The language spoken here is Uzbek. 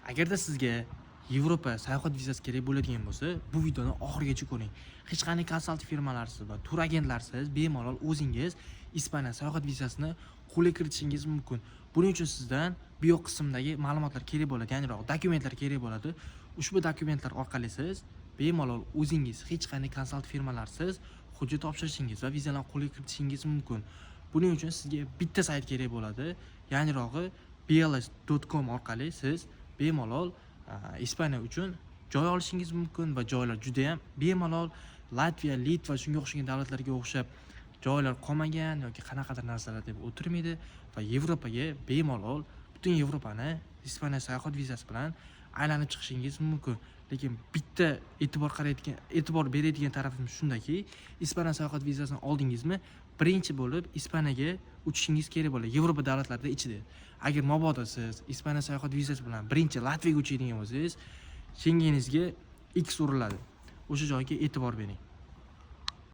Agarda sizga Yevropa sayohat vizasi kerak bo'ladigan bo'lsa, bu videoni oxirigacha ko'ring. Hech qanday konsalt firmalarsiz va tur agentlarsiz bemalol o'zingiz Ispaniya sayohat vizasini qo'lga kiritishingiz mumkin. Buning uchun sizdan bu yoq qismdagi ma'lumotlar kerak bo'ladi, ya'niroq dokumentlar kerak bo'ladi. Ushbu dokumentlar orqali siz bemalol o'zingiz hech qanday konsalt firmalarsiz hujjat topshirishingiz va vizalarni qo'lga kiritishingiz mumkin. Buning uchun sizga bitta sayt kerak bo'ladi, ya'nirog'i bls.com orqali siz bemalol Ispaniya uchun joy olishingiz mumkin va joylar juda ham bemalol Latviya, Litva shunga o'xshagan davlatlarga o'xshab joylar qolmagan yoki qanaqadir narsalar deb o'tirmaydi va Yevropaga bemalol butun Yevropani Ispaniya sayohat vizasi bilan aylanib chiqishingiz mumkin. Lekin bitta e'tibor beradigan tarafimiz shundaki, Ispaniya sayohat vizasini oldingizmi, birinchi bo'lib Ispaniyaga uchishingiz kerak bo'ladi Yevropa davlatlarida ichida. Agar mabodo siz Ispaniya sayohat vizasi bilan birinchi Latviyaga uchadigan bo'lsangiz, Schengeningizga X uriladi. O'sha joyga e'tibor bering.